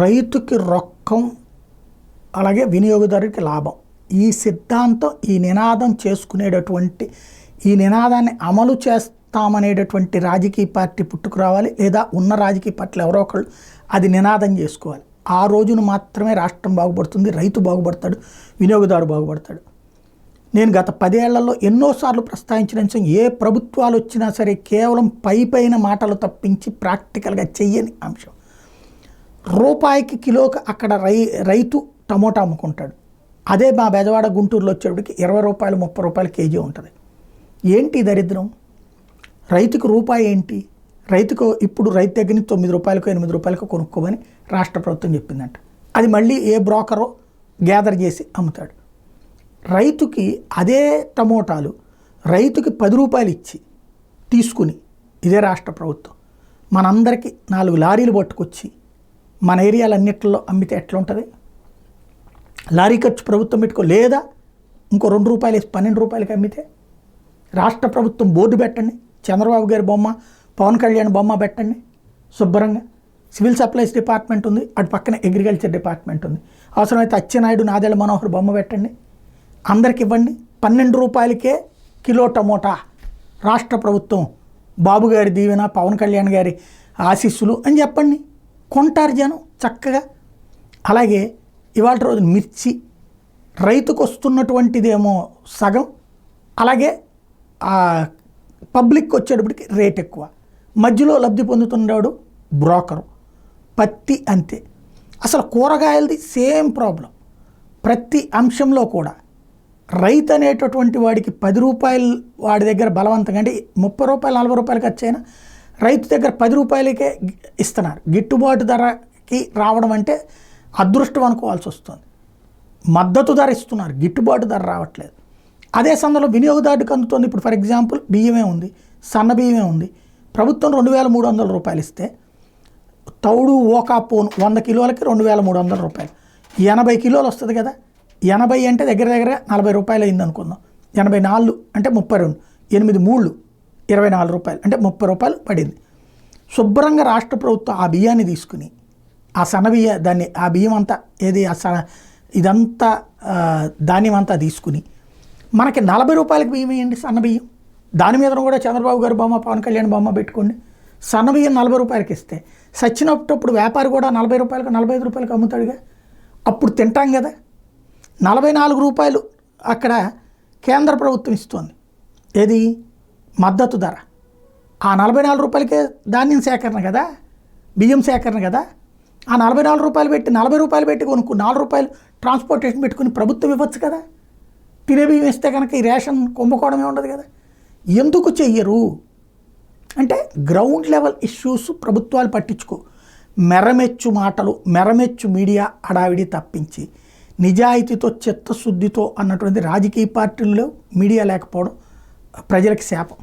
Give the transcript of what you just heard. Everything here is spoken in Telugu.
రైతుకి రొక్కం, అలాగే వినియోగదారుడికి లాభం. ఈ సిద్ధాంతం, ఈ నినాదం చేసుకునేటటువంటి, ఈ నినాదాన్ని అమలు చేస్తామనేటటువంటి రాజకీయ పార్టీ పుట్టుకురావాలి, లేదా ఉన్న రాజకీయ పార్టీలు ఎవరో ఒకళ్ళు అది నినాదం చేసుకోవాలి. ఆ రోజున మాత్రమే రాష్ట్రం బాగుపడుతుంది, రైతు బాగుపడతాడు, వినియోగదారు బాగుపడతాడు. నేను గత 10 ఏళ్లలో ఎన్నోసార్లు ప్రస్తావించిన అంశం, ఏ ప్రభుత్వాలు వచ్చినా సరే కేవలం పైన మాటలు తప్పించి ప్రాక్టికల్గా చెయ్యని అంశం. రూపాయికి కిలోకి అక్కడ రైతు టమోటా అమ్ముకుంటాడు. అదే మా బెజవాడ గుంటూరులో వచ్చేటికి 20 రూపాయలు 30 రూపాయలు కేజీ ఉంటుంది. ఏంటి దరిద్రం? రైతుకు రూపాయి ఏంటి? రైతుకు ఇప్పుడు రైతు దగ్గర నుంచి 9 రూపాయలకు 8 రూపాయలకు కొనుక్కోమని రాష్ట్ర ప్రభుత్వం చెప్పిందంట. అది మళ్ళీ ఏ బ్రోకరో గ్యాదర్ చేసి అమ్ముతాడు. రైతుకి అదే టమోటాలు రైతుకి 10 రూపాయలు ఇచ్చి తీసుకుని ఇదే రాష్ట్ర ప్రభుత్వం మనందరికీ 4 లారీలు పట్టుకొచ్చి మన ఏరియాలన్నిటిలో అమ్మితే ఎట్లా ఉంటుంది? లారీ ఖర్చు ప్రభుత్వం పెట్టుకో, లేదా ఇంకో 2 రూపాయలు వేసి 12 రూపాయలకి అమ్మితే రాష్ట్ర ప్రభుత్వం బోర్డు పెట్టండి, చంద్రబాబు గారి బొమ్మ, పవన్ కళ్యాణ్ బొమ్మ పెట్టండి శుభ్రంగా. సివిల్ సప్లైస్ డిపార్ట్మెంట్ ఉంది, అటు పక్కన అగ్రికల్చర్ డిపార్ట్మెంట్ ఉంది. అవసరమైతే అచ్చెన్నాయుడు, నాదెళ్ల మనోహర్ బొమ్మ పెట్టండి, అందరికి ఇవ్వండి. 12 రూపాయలకే కిలో టమోటా రాష్ట్ర ప్రభుత్వం, బాబు గారి దీవెన, పవన్ కళ్యాణ్ గారి ఆశీస్సులు అని చెప్పండి. కొంటారు జనం చక్కగా. అలాగే ఇవాళ రోజు మిర్చి రైతుకు వస్తున్నటువంటిదేమో సగం, అలాగే పబ్లిక్కి వచ్చేటప్పటికి రేట్ ఎక్కువ, మధ్యలో లబ్ధి పొందుతున్నాడు బ్రోకరు. పత్తి అంతే. అసలు కూరగాయలది సేమ్ ప్రాబ్లం. ప్రతి అంశంలో కూడా రైతు అనేటటువంటి వాడికి 10 రూపాయలు వాడి దగ్గర బలవంతంగా, అంటే 30 రూపాయలు 40 రూపాయలు ఖర్చు అయినా రైతు దగ్గర 10 రూపాయలకే ఇస్తున్నారు. గిట్టుబాటు ధరకి రావడం అంటే అదృష్టం అనుకోవాల్సి వస్తుంది. మద్దతు ధర ఇస్తున్నారు, గిట్టుబాటు ధర రావట్లేదు. అదే సందర్భంలో వినియోగదారుడికి అందుతుంది. ఇప్పుడు ఫర్ ఎగ్జాంపుల్ బియ్యమే ఉంది, సన్న బియ్యమే ఉంది. ప్రభుత్వం 2300 రూపాయలు ఇస్తే తౌడు ఓకా పోను 100 కిలోలకి 2300 రూపాయలు, 80 కిలోలు వస్తుంది కదా. 80 అంటే దగ్గర 40 రూపాయలు అయింది అనుకుందాం. 84 అంటే 32, 8 3 24 రూపాయలు అంటే 30 రూపాయలు పడింది. శుభ్రంగా రాష్ట్ర ప్రభుత్వం ఆ బియ్యాన్ని తీసుకుని, ఆ సన్న దాన్ని, ఆ బియ్యం అంతా ఏది ఇదంతా ధాన్యం అంతా తీసుకుని మనకి 40 రూపాయలకి బియ్యం వేయండి, సన్న బియ్యం. దాని మీద కూడా చంద్రబాబు గారి బొమ్మ, పవన్ కళ్యాణ్ బొమ్మ పెట్టుకోండి. సన్న బియ్యం 40 రూపాయలకి ఇస్తే సచ్చినప్పుడు వ్యాపారి కూడా 40 రూపాయలకు 45 రూపాయలకు అమ్ముతాడుగా. అప్పుడు తింటాం కదా. 44 రూపాయలు అక్కడ కేంద్ర ప్రభుత్వం ఇస్తుంది, ఏది మద్దతు ధర. ఆ 44 రూపాయలకే ధాన్యం సేకరణ కదా, బియ్యం సేకరణ కదా. ఆ 44 రూపాయలు పెట్టి 40 రూపాయలు పెట్టి కొనుక్కు 4 రూపాయలు ట్రాన్స్పోర్టేషన్ పెట్టుకుని ప్రభుత్వం ఇవ్వచ్చు కదా. తినే బియ్యం ఇస్తే కనుక ఈ రేషన్ కుంభకోణమే ఉండదు కదా. ఎందుకు చెయ్యరు అంటే గ్రౌండ్ లెవెల్ ఇష్యూస్ ప్రభుత్వాలు పట్టించుకో. మెరమెచ్చు మాటలు, మెరమెచ్చు మీడియా హడావిడి తప్పించి నిజాయితీతో, చిత్తశుద్ధితో అన్నటువంటి రాజకీయ పార్టీల్లో మీడియా లేకపోవడం ప్రజలకి శాపం.